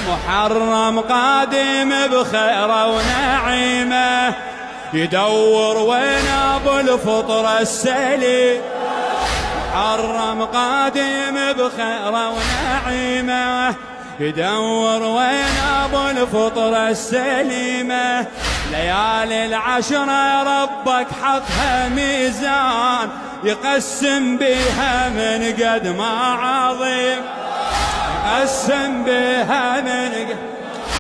محرم قادم بخيره ونعيمه، يدور وين ابو الفطر السليم. محرم قادم بخيره ونعيمه، يدور وين ابو الفطر السليمه. ليالي العشرة ربك حطها ميزان، يقسم بها من قد ما عظيم، يقسم بها من قد